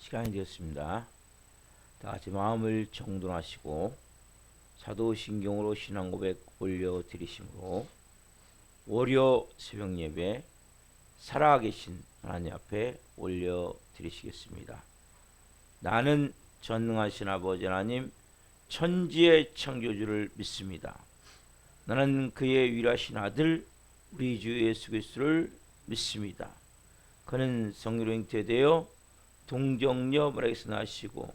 시간이 되었습니다. 다 같이 마음을 정돈하시고 사도신경으로 신앙 고백 올려드리심으로 월요 새벽 예배 살아계신 하나님 앞에 올려드리시겠습니다. 나는 전능하신 아버지 하나님 천지의 창조주를 믿습니다. 나는 그의 위라신 아들 우리 주 예수 그리스도를 믿습니다. 그는 성령으로 잉태되어 동정녀 마리아에게서 나시고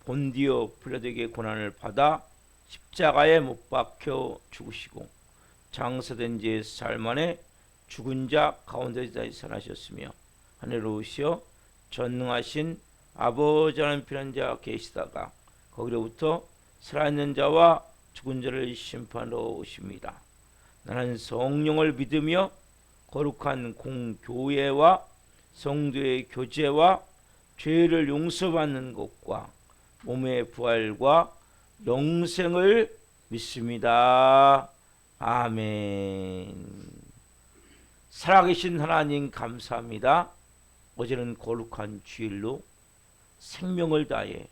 본디오 필라도에게 고난을 받아 십자가에 못 박혀 죽으시고 장사된 지 사흘 만에 죽은 자 가운데서 살아나셨으며 하늘로 오시어 전능하신 아버지 하나님 편한 자 계시다가 거기로부터 살아있는 자와 죽은 자를 심판하러 오십니다. 나는 성령을 믿으며 거룩한 공교회와 성도의 교제와 죄를 용서받는 것과 몸의 부활과 영생을 믿습니다. 아멘. 살아계신 하나님 감사합니다. 어제는 거룩한 주일로 생명을 다해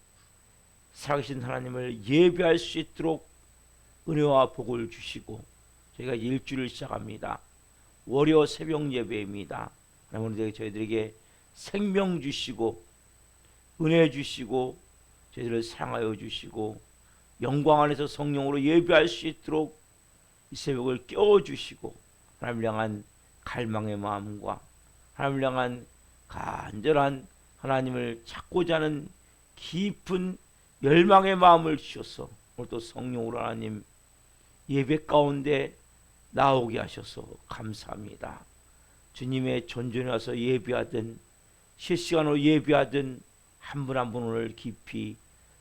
살아계신 하나님을 예배할 수 있도록 은혜와 복을 주시고 저희가 일주일을 시작합니다. 월요 새벽 예배입니다. 하나님 저희들에게 생명 주시고 은혜 주시고 저희들을 사랑하여 주시고 영광 안에서 성령으로 예배할 수 있도록 이 새벽을 깨워주시고 하나님을 향한 갈망의 마음과 하나님을 향한 간절한 하나님을 찾고자 하는 깊은 열망의 마음을 주셔서 오늘도 성령으로 하나님 예배 가운데 나오게 하셔서 감사합니다. 주님의 존전에 와서 예배하든 실시간으로 예배하든 한 분 한 분 오늘 깊이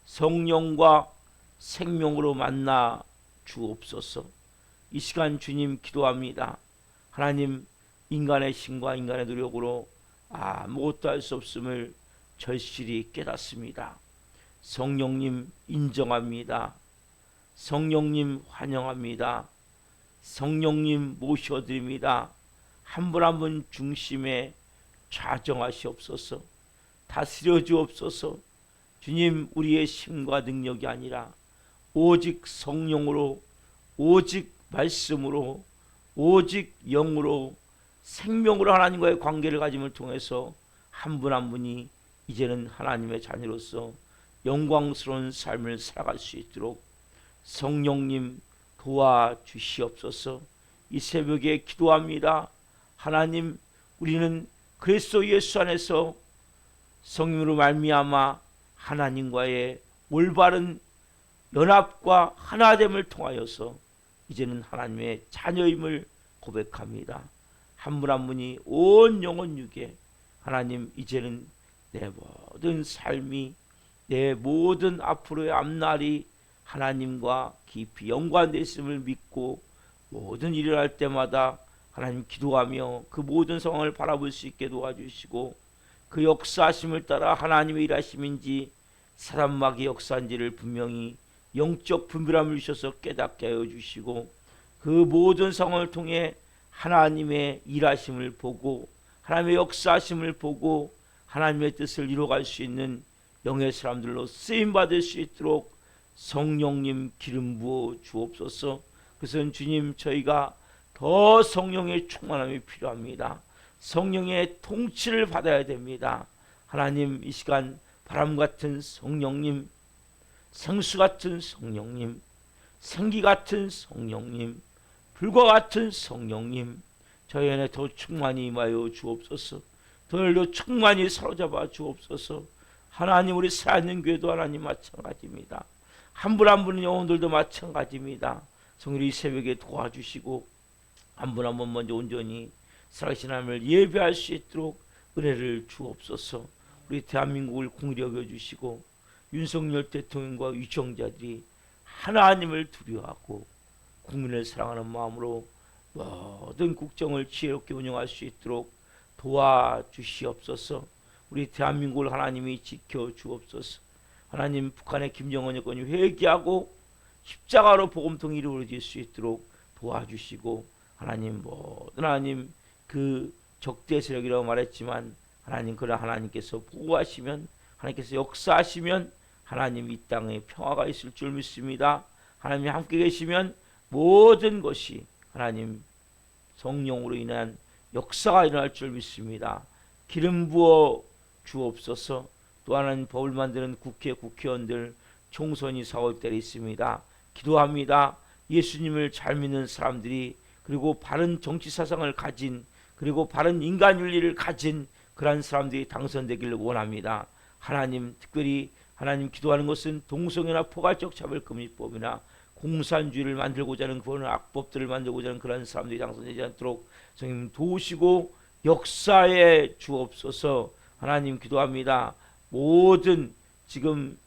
성령과 생명으로 만나 주옵소서. 이 시간 주님 기도합니다. 하나님 인간의 힘과 인간의 노력으로 아무것도 할 수 없음을 절실히 깨닫습니다. 성령님 인정합니다. 성령님 환영합니다. 성령님 모셔드립니다. 한 분 한 분 중심에 좌정하시옵소서. 다스려 주옵소서. 주님 우리의 힘과 능력이 아니라 오직 성령으로 오직 말씀으로 오직 영으로 생명으로 하나님과의 관계를 가짐을 통해서 한 분 한 분이 이제는 하나님의 자녀로서 영광스러운 삶을 살아갈 수 있도록 성령님 도와주시옵소서. 이 새벽에 기도합니다. 하나님 우리는 그리스도 예수 안에서 성령으로 말미암아 하나님과의 올바른 연합과 하나됨을 통하여서 이제는 하나님의 자녀임을 고백합니다. 한 분 한 분이 온 영혼 육에 하나님 이제는 내 모든 삶이 내 모든 앞으로의 앞날이 하나님과 깊이 연관되어 있음을 믿고 모든 일을 할 때마다 하나님 기도하며 그 모든 상황을 바라볼 수 있게 도와주시고 그 역사하심을 따라 하나님의 일하심인지 사람막의 역사인지를 분명히 영적 분별함을 주셔서 깨닫게 하여 주시고 그 모든 상황을 통해 하나님의 일하심을 보고 하나님의 역사하심을 보고 하나님의 뜻을 이루어갈 수 있는 영의 사람들로 쓰임받을 수 있도록 성령님 기름 부어 주옵소서. 그것은 주님 저희가 더 성령의 충만함이 필요합니다. 성령의 통치를 받아야 됩니다. 하나님 이 시간 바람같은 성령님, 생수같은 성령님, 생기같은 성령님, 불과 같은 성령님 저희 안에 더 충만히 임하여 주옵소서. 더 충만히 사로잡아 주옵소서. 하나님 우리 살아있는 교회도 하나님 마찬가지입니다. 한 분 한 분의 영혼들도 마찬가지입니다. 성령 이 새벽에 도와주시고 한 분 한 분 먼저 온전히 살아계신 하나님을 예배할 수 있도록 은혜를 주옵소서. 우리 대한민국을 공의히 여겨주시고 윤석열 대통령과 위정자들이 하나님을 두려워하고 국민을 사랑하는 마음으로 모든 국정을 지혜롭게 운영할 수 있도록 도와주시옵소서. 우리 대한민국을 하나님이 지켜주옵소서. 하나님 북한의 김정은 여건이 회개하고 십자가로 복음통일이 이루어질 수 있도록 도와주시고 하나님 모든 하나님 그 적대 세력이라고 말했지만 하나님 그러나 하나님께서 보호하시면 하나님께서 역사하시면 하나님 이 땅에 평화가 있을 줄 믿습니다. 하나님이 함께 계시면 모든 것이 하나님 성령으로 인한 역사가 일어날 줄 믿습니다. 기름 부어 주옵소서. 또 하나는 법을 만드는 국회의원들 총선이 4월달에 있습니다. 기도합니다. 예수님을 잘 믿는 사람들이, 그리고 바른 정치 사상을 가진, 그리고 바른 인간 윤리를 가진 그러한 사람들이 당선되기를 원합니다. 하나님, 특별히 하나님 기도하는 것은 동성애나 포괄적 차별금지법이나 공산주의를 만들고자 하는 그런 악법들을 만들고자 하는 그런 사람들이 당선되지 않도록 성령 도우시고 역사에 주옵소서. 하나님 기도합니다. 모든 지금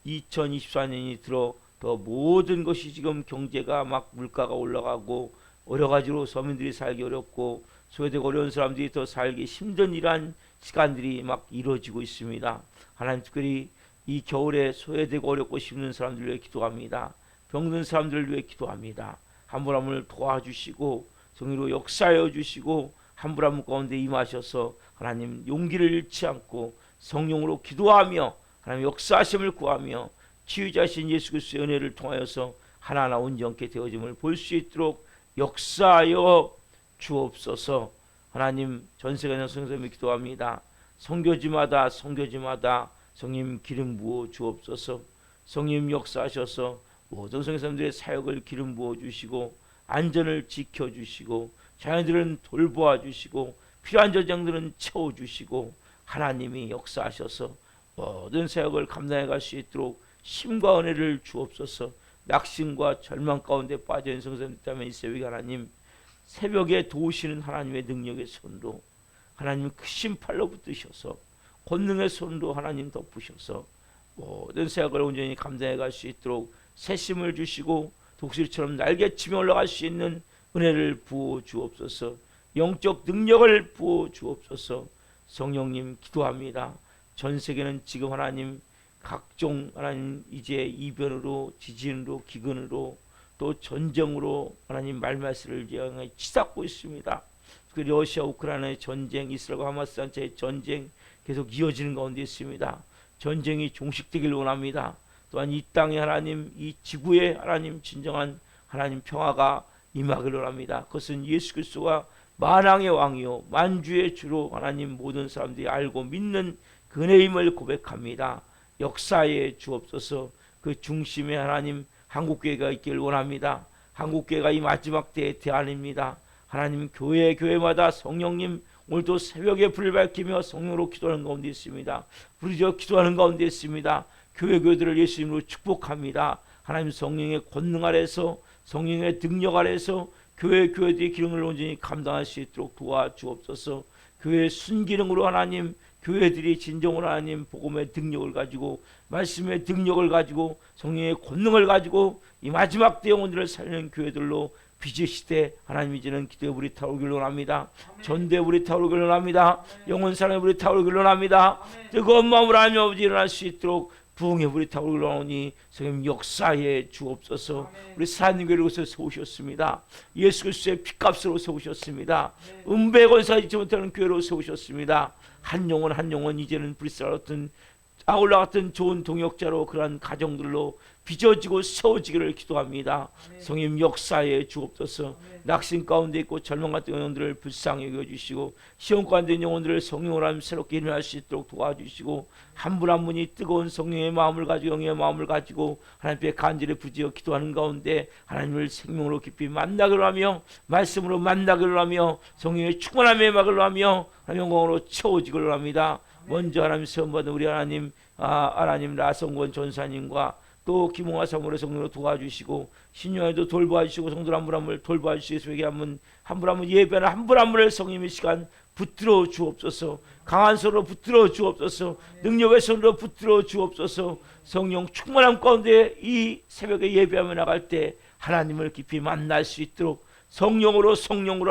2024년이 들어 더 모든 것이 지금 경제가 막 물가가 올라가고 여러 가지로 서민들이 살기 어렵고 소외되고 어려운 사람들이 더 살기 힘든 이러한 시간들이 막 이루어지고 있습니다. 하나님, 특별히 이 겨울에 소외되고 어렵고 힘든 사람들을 위해 기도합니다. 병든 사람들을 위해 기도합니다. 한 분 한 분을 도와주시고 정의로 역사하여 주시고 한 분 한 분 가운데 임하셔서 하나님 용기를 잃지 않고 성령으로 기도하며 하나님 역사하심을 구하며 치유자신 예수 그리스도의 은혜를 통하여서 하나하나 온전케 되어짐을 볼 수 있도록 역사하여 주옵소서. 하나님, 전 세계 성도님을 기도합니다. 선교지마다 성령 기름 부어 주옵소서. 성령 역사하셔서 모든 성도님들의 사역을 기름 부어 주시고 안전을 지켜 주시고 자녀들은 돌보아 주시고 필요한 전쟁들은 채워 주시고 하나님이 역사하셔서 모든 사역을 감당해 갈 수 있도록 힘과 은혜를 주옵소서. 낙심과 절망 가운데 빠져있는 성도들 때문에 이 새벽에 하나님, 새벽에 도우시는 하나님의 능력의 손으로 하나님 크신 팔로 붙드셔서 권능의 손으로 하나님 덮으셔서 모든 사역을 온전히 감당해 갈 수 있도록 새심을 주시고 독수리처럼 날개치며 올라갈 수 있는 은혜를 부어 주옵소서. 영적 능력을 부어 주옵소서. 성령님 기도합니다. 전 세계는 지금 하나님 각종 하나님 이제 이변으로, 지진으로, 기근으로, 또 전쟁으로 하나님 말말씀을 향해 치닫고 있습니다. 그 러시아 우크라이나의 전쟁, 이스라엘과 하마스 단체의 전쟁 계속 이어지는 가운데 있습니다. 전쟁이 종식되길 원합니다. 또한 이 땅에 하나님, 이 지구에 하나님 진정한 하나님 평화가 임하기를 원합니다. 그것은 예수 그리스도가 만왕의 왕이요 만주의 주로 하나님 모든 사람들이 알고 믿는 그네임을 고백합니다. 역사에 주옵소서. 그 중심에 하나님 한국교회가 있기를 원합니다. 한국교회가 이 마지막 때의 대안입니다. 하나님, 교회마다 성령님 오늘도 새벽에 불을 밝히며 성령으로 기도하는 가운데 있습니다. 부르짖어 기도하는 가운데 있습니다. 교회들을 예수님으로 축복합니다. 하나님, 성령의 권능 아래서, 성령의 능력 아래서 교회들의 기능을 온전히 감당할 수 있도록 도와주옵소서. 교회의 순기능으로 하나님, 교회들이 진정으로 하나님 복음의 능력을 가지고, 말씀의 능력을 가지고, 성령의 권능을 가지고 이 마지막 때 영혼들을 살리는 교회들로 빚의 시대 하나님 이제는 기도의 불이 타오르길 원합니다. 전도의 불이 타오르길 원합니다. 영혼 사랑의 불이 타오르길 원합니다. 뜨거운 마음으로 하나님 아버지 일어날 수 있도록 부흥의 불이 타오르길 원하오니 성령 역사에 주옵소서. 우리 사랑하는 교회를 세우셨습니다. 예수 그리스도의 피값으로 세우셨습니다. 은배 권사 잊지 못하는 교회로 세우셨습니다. 한 영혼 이제는 브리스라 같은 아울라 같은 좋은 동역자로 그러한 가정들로 빚어지고 세워지기를 기도합니다. 성령 역사에 주옵소서. 낙심 가운데 있고 절망 같은 영혼들을 불쌍히 여겨주시고 시험 가운데 있는 영혼들을 성령으로 하면 새롭게 일어날 수 있도록 도와주시고 한 분 한 분이 뜨거운 성령의 마음을 가지고 영의 마음을 가지고 하나님께 간절히 부지어 기도하는 가운데 하나님을 생명으로 깊이 만나기로 하며 말씀으로 만나기로 하며 성령의 충만함에 막으로 하며 영광으로 채워지기로 합니다. 먼저 하나님 세움받은 우리 하나님 라성권 전사님과 또 김홍화 사무의 성령으로 도와주시고 신유아에도 돌봐주시고 성도들 한 분 한 분을 돌봐주시고 한 분 한 분 예배하는 한 분 한 분을 성령의 시간 붙들어 주옵소서. 강한 손으로 붙들어 주옵소서. 능력의 손으로 붙들어 주옵소서. 성령 충만함 가운데 이 새벽에 예배하며 나갈 때 하나님을 깊이 만날 수 있도록 성령으로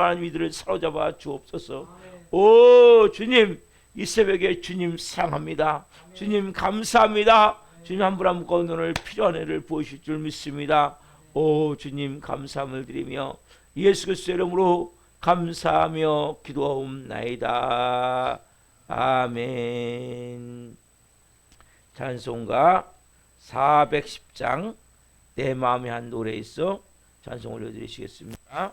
하나님 이들을 사로잡아 주옵소서. 오 주님, 이 새벽에 주님 사랑합니다. 주님 감사합니다. 주님 한 분 한 분 가운데 오늘 필요한 애를 보이실 줄 믿습니다. 오 주님 감사함을 드리며 예수 그리스도의 이름으로 감사하며 기도하옵나이다. 아멘. 찬송가 410장 내 마음의 한 노래에 있어 찬송 올려드리시겠습니다.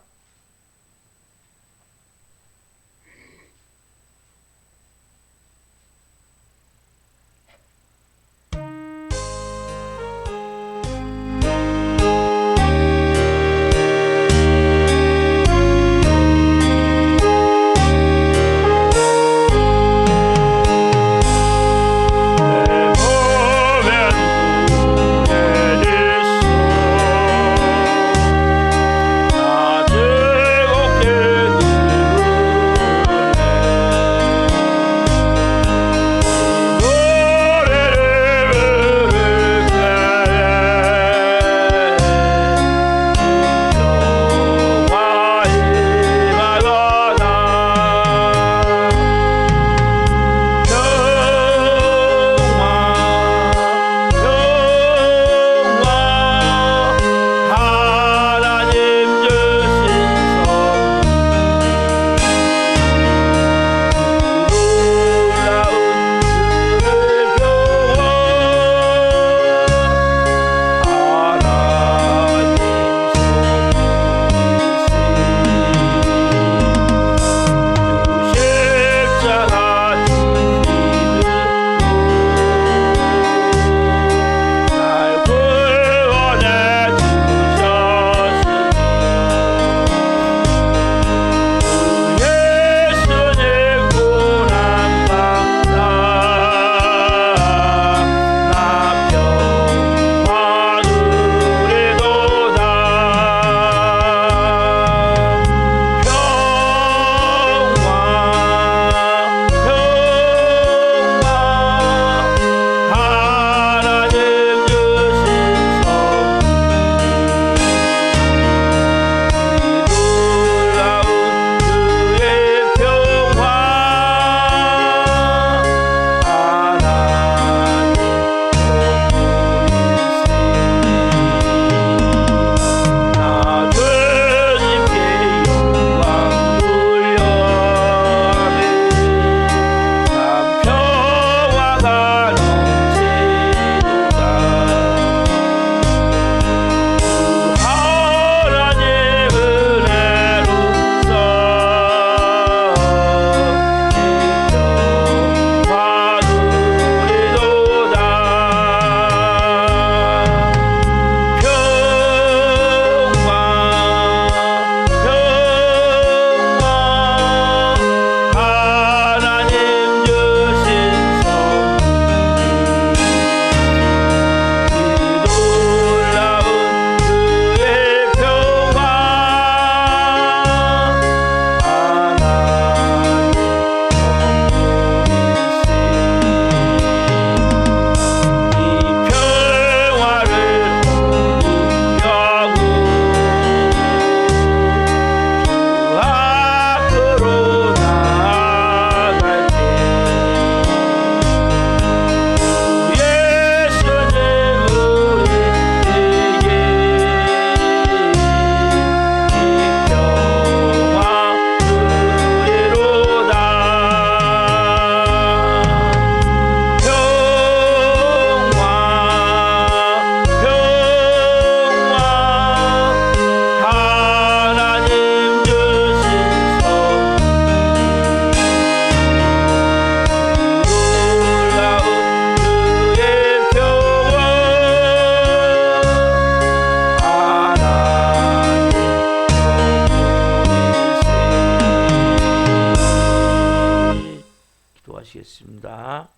기도하시겠습니다.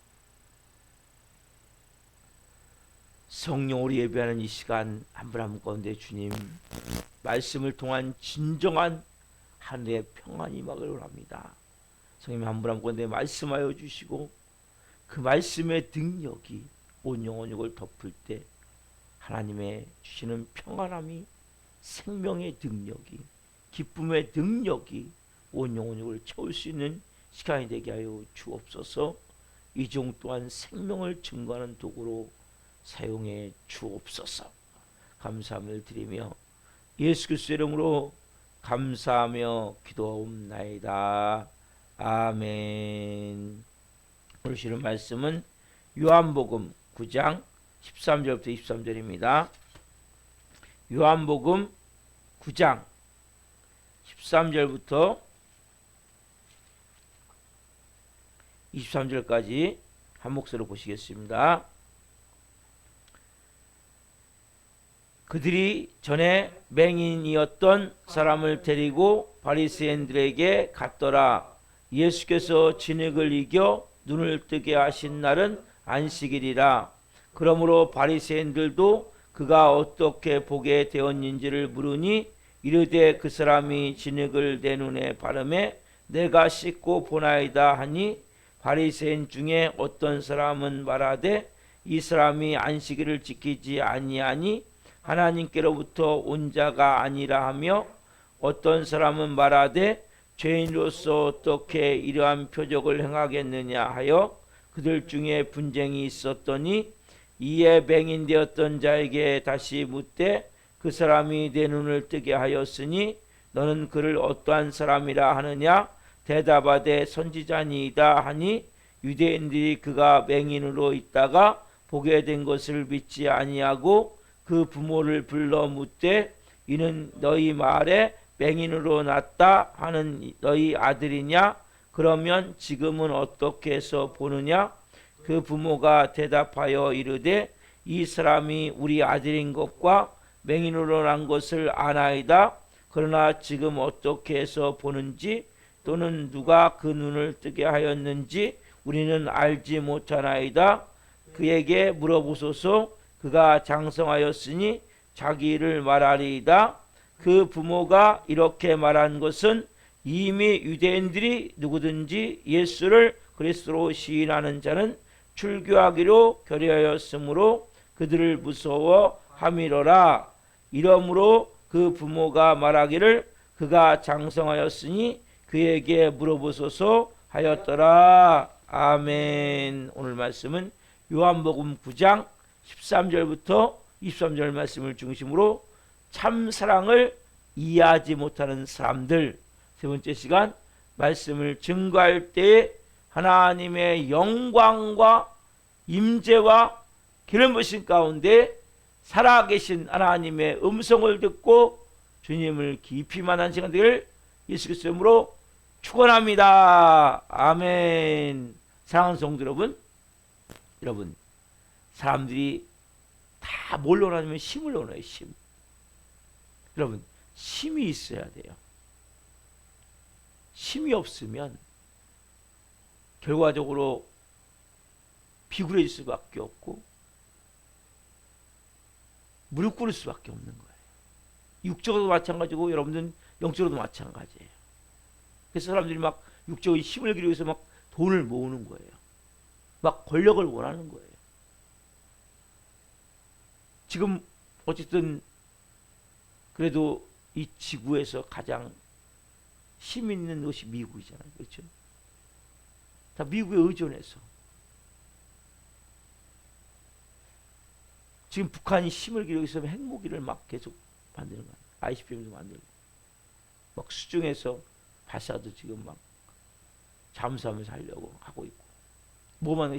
성령으로 예배하는 이 시간 한 분 한 분 가운데 주님 말씀을 통한 진정한 하늘의 평안이 임하기를 원합니다. 성령 한 분 한 분 가운데 말씀하여 주시고 그 말씀의 능력이 온 영혼을 덮을 때 하나님의 주시는 평안함이 생명의 능력이 기쁨의 능력이 온 영혼을 채울 수 있는 시간이 되게 하여 주옵소서. 이 종 또한 생명을 증거하는 도구로 사용해 주옵소서. 감사함을 드리며 예수 그리스도의 이름으로 감사하며 기도하옵나이다. 아멘. 오늘 주시는 말씀은 요한복음 9장 13절부터 23절입니다. 요한복음 9장 13절부터 23절까지 한 목소리로 보시겠습니다. 그들이 전에 맹인이었던 사람을 데리고 바리새인들에게 갔더라. 예수께서 진흙을 이겨 눈을 뜨게 하신 날은 안식일이라. 그러므로 바리새인들도 그가 어떻게 보게 되었는지를 물으니 이르되 그 사람이 진흙을 내 눈에 바르매 내가 씻고 보나이다 하니 바리새인 중에 어떤 사람은 말하되 이 사람이 안식일을 지키지 아니하니 하나님께로부터 온 자가 아니라 하며 어떤 사람은 말하되 죄인으로서 어떻게 이러한 표적을 행하겠느냐 하여 그들 중에 분쟁이 있었더니 이에 맹인되었던 자에게 다시 묻되 그 사람이 내 눈을 뜨게 하였으니 너는 그를 어떠한 사람이라 하느냐 대답하되 선지자니이다 하니 유대인들이 그가 맹인으로 있다가 보게 된 것을 믿지 아니하고 그 부모를 불러 묻되 이는 너희 말에 맹인으로 났다 하는 너희 아들이냐 그러면 지금은 어떻게 해서 보느냐 그 부모가 대답하여 이르되 이 사람이 우리 아들인 것과 맹인으로 난 것을 아나이다. 그러나 지금 어떻게 해서 보는지 또는 누가 그 눈을 뜨게 하였는지 우리는 알지 못하나이다. 그에게 물어보소서. 그가 장성하였으니 자기 일을 말하리이다. 그 부모가 이렇게 말한 것은 이미 유대인들이 누구든지 예수를 그리스도로 시인하는 자는 출교하기로 결의하였으므로 그들을 무서워함이로라. 이러므로 그 부모가 말하기를 그가 장성하였으니 그에게 물어보소서 하였더라. 아멘. 오늘 말씀은 요한복음 9장 13절부터 23절 말씀을 중심으로 참사랑을 이해하지 못하는 사람들, 세 번째 시간 말씀을 증거할 때 하나님의 영광과 임재와 기름 부으심 가운데 살아계신 하나님의 음성을 듣고 주님을 깊이 만난 시간 되기를 예수 그리스도의 이름으로 축원합니다. 아멘. 사랑하는 성도 여러분, 사람들이 다 뭘 원하냐면 힘을 원해요. 힘. 여러분, 힘이 있어야 돼요. 힘이 없으면 결과적으로 비굴해질 수밖에 없고 무릎 꿇을 수밖에 없는 거예요. 육적으로도 마찬가지고 여러분들은 영적으로도 마찬가지예요. 그래서 사람들이 막 육적인 힘을 기르기 위해서 막 돈을 모으는 거예요. 막 권력을 원하는 거예요. 지금 어쨌든 그래도 이 지구에서 가장 힘 있는 것이 미국이잖아요. 그렇죠? 다 미국에 의존해서 지금 북한이 힘을 기르기 위해서 핵무기를 막 계속 만드는 거예요. ICBM도 만들고 막 수중에서 발사도 지금 막 잠수하면서 하려고 하고 있고 뭐만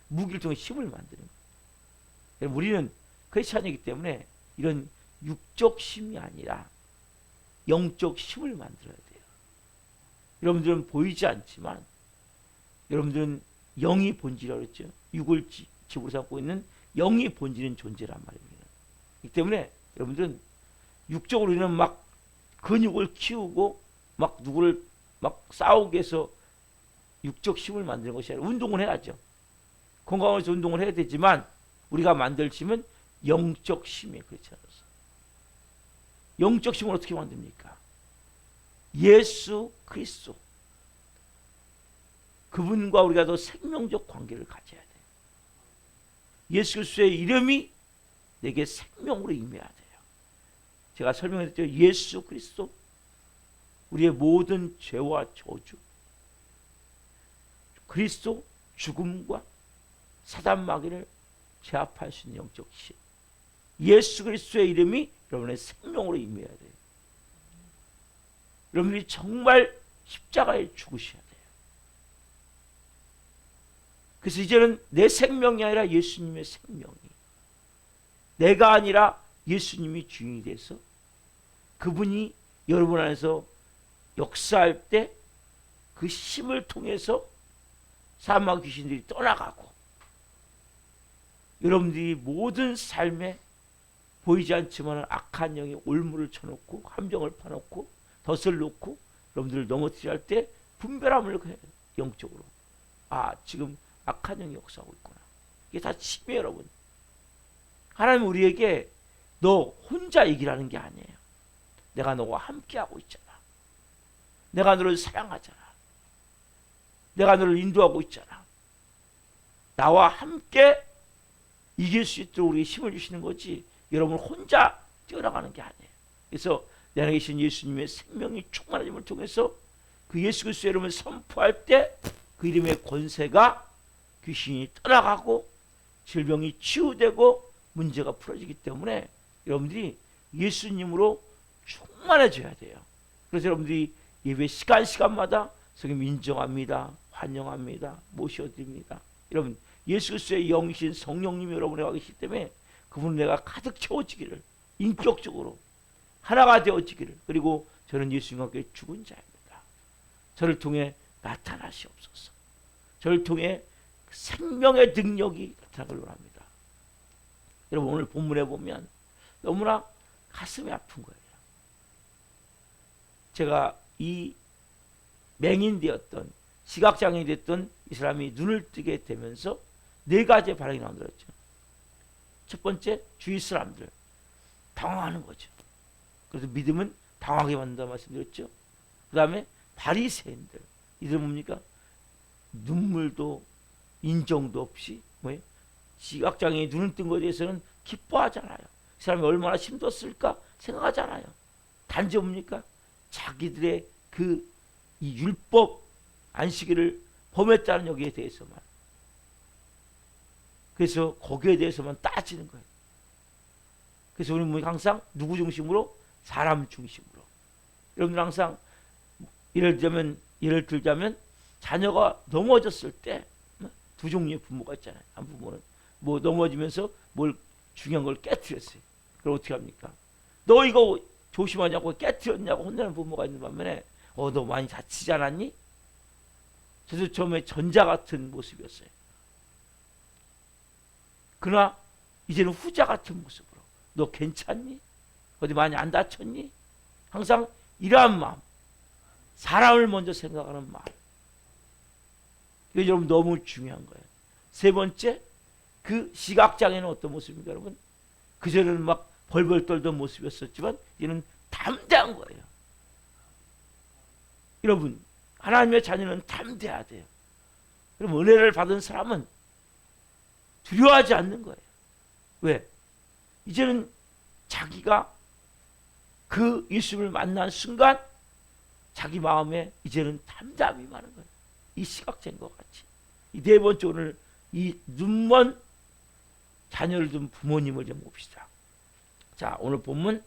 무기를 통해 힘을 만드는 거예요. 우리는 크리스찬이기 때문에 이런 육적 힘이 아니라 영적 힘을 만들어야 돼요. 여러분들은 보이지 않지만 여러분들은 영이 본질이라고 그랬죠. 육을 집으로 삼고 있는 영이 본질인 존재란 말입니다. 그렇기 때문에 여러분들은 육적으로 우리는 막 근육을 키우고 막 누구를 막 싸우게 해서 육적 힘을 만드는 것이 아니라 운동을 해야죠. 건강을 위해서 운동을 해야 되지만 우리가 만들 힘은 영적 힘이에요. 그렇지 않아서. 영적 힘을 어떻게 만듭니까? 예수 그리스도. 그분과 우리가 더 생명적 관계를 가져야 돼요. 예수 그리스도의 이름이 내게 생명으로 임해야 돼요. 제가 설명했죠. 예수 그리스도. 우리의 모든 죄와 저주. 그리스도 죽음과 사단 마귀를 제압할 수 있는 영적 힘. 예수 그리스도의 이름이 여러분의 생명으로 임해야 돼요. 여러분들이 정말 십자가에 죽으셔야 돼요. 그래서 이제는 내 생명이 아니라 예수님의 생명이, 내가 아니라 예수님이 주인이 돼서 그분이 여러분 안에서 역사할 때 그 힘을 통해서 사망 귀신들이 떠나가고, 여러분들이 모든 삶에 보이지 않지만 악한 영이 올무를 쳐놓고 함정을 파놓고 덫을 놓고 여러분들을 넘어뜨려 할 때 분별함을 해요. 영적으로. 아, 지금 악한 영이 역사하고 있구나. 이게 다 침이에요, 여러분. 하나님 우리에게 너 혼자 이기라는 게 아니에요. 내가 너와 함께하고 있잖아. 내가 너를 사랑하잖아. 내가 너를 인도하고 있잖아. 나와 함께 이길 수 있도록 우리에게 힘을 주시는 거지, 여러분 혼자 뛰어나가는 게 아니에요. 그래서 내 안에 계신 예수님의 생명이 충만함을 통해서 그 예수 그리스도의 이름을 선포할 때 그 이름의 권세가, 귀신이 떠나가고 질병이 치유되고 문제가 풀어지기 때문에 여러분들이 예수님으로 충만해져야 돼요. 그래서 여러분들이 예배 시간마다 성령 인정합니다, 환영합니다, 모셔드립니다. 여러분, 예수 그리스도의 영이신 성령님이 여러분에 와 계시기 때문에 그분은 내가 가득 채워지기를, 인격적으로 하나가 되어지기를. 그리고 저는 예수님과 함께 죽은 자입니다. 저를 통해 나타나시옵소서. 저를 통해 생명의 능력이 나타나기를 원합니다. 여러분, 오늘 본문에 보면 너무나 가슴이 아픈 거예요. 제가 이 맹인되었던, 시각장애인이 됐던 이 사람이 눈을 뜨게 되면서 네 가지의 반응이 나오더랬죠. 첫 번째, 주위 사람들 당황하는 거죠. 그래서 믿음은 당황하게 만든다 말씀드렸죠. 그 다음에 바리새인들, 이들은 뭡니까? 눈물도 인정도 없이 뭐예요? 시각장애인이 눈을 뜬 것에 대해서는 기뻐하잖아요. 그 사람이 얼마나 힘들었을까 생각하잖아요. 단지 뭡니까? 자기들의 그 이 율법 안식일을 범했다는 여기에 대해서만, 그래서 거기에 대해서만 따지는 거예요. 그래서 우리는 항상 누구 중심으로? 사람 중심으로. 여러분들 항상 예를 들자면 자녀가 넘어졌을 때 두 종류의 부모가 있잖아요. 한 부모는 뭐 넘어지면서 뭘 중요한 걸 깨트렸어요. 그럼 어떻게 합니까? 너 이거 조심하냐고 깨트렸냐고 혼내는 부모가 있는 반면에 너 많이 다치지 않았니? 저도 처음에 전자 같은 모습이었어요. 그러나 이제는 후자 같은 모습으로, 너 괜찮니? 어디 많이 안 다쳤니? 항상 이러한 마음, 사람을 먼저 생각하는 마음, 이게 여러분 너무 중요한 거예요. 세 번째, 그 시각장애는 어떤 모습입니까, 여러분? 그전에는 막 벌벌 떨던 모습이었었지만 이제는 담대한 거예요. 여러분, 하나님의 자녀는 담대해야 돼요. 그럼 은혜를 받은 사람은 두려워하지 않는 거예요. 왜? 이제는 자기가 그 예수를 만난 순간 자기 마음에 이제는 담담이 많은 거예요. 이 시각장애인과 같이. 이 네 번째, 오늘 이 눈먼 자녀를 둔 부모님을 좀 봅시다. 자, 오늘 본문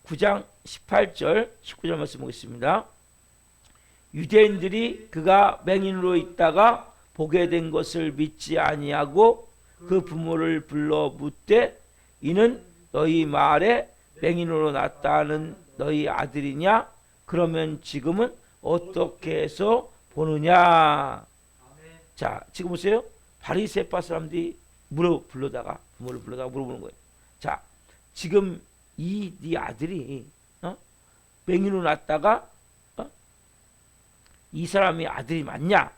9장 18절 19절 말씀 보겠습니다. 유대인들이 그가 맹인으로 있다가 보게 된 것을 믿지 아니하고 그 부모를 불러 묻되, 이는 너희 말에 맹인으로 났다는 너희 아들이냐? 그러면 지금은 어떻게 해서 보느냐? 자, 지금 보세요. 바리새파 사람들이 부모를 불러다가 물어보는 거예요. 자, 지금 네 아들이 맹인으로 났다가 이 사람이 아들이 맞냐?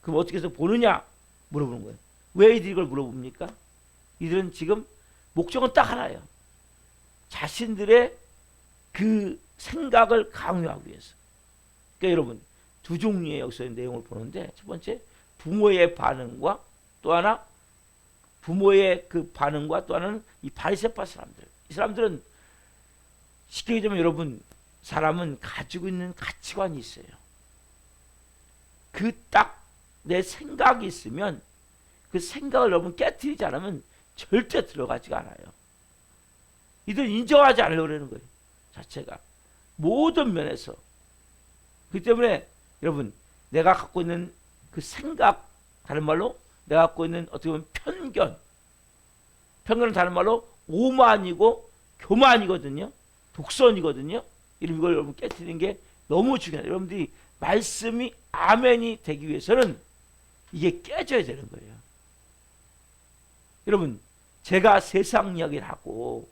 그럼 어떻게 해서 보느냐? 물어보는 거예요. 왜 이들이 이걸 물어봅니까? 이들은 지금 목적은 딱 하나예요. 자신들의 그 생각을 강요하기 위해서. 그러니까 여러분, 두 종류의 여기서의 내용을 보는데, 첫 번째, 부모의 반응과 또 하나, 부모의 그 반응과 또 하나는 이 바리새파 사람들. 이 사람들은 쉽게 얘기하면 여러분, 사람은 가지고 있는 가치관이 있어요. 그 딱 내 생각이 있으면 그 생각을 여러분 깨트리지 않으면 절대 들어가지가 않아요. 이들은 인정하지 않으려고 하는 거예요. 자체가. 모든 면에서. 그렇기 때문에 여러분, 내가 갖고 있는 그 생각 다른 말로 내가 갖고 있는 어떻게 보면 편견은 다른 말로 오만이고 교만이거든요. 독선이거든요. 이걸 여러분 깨트리는 게 너무 중요해요. 여러분들이 말씀이 아멘이 되기 위해서는 이게 깨져야 되는 거예요. 여러분, 제가 세상 이야기를 하고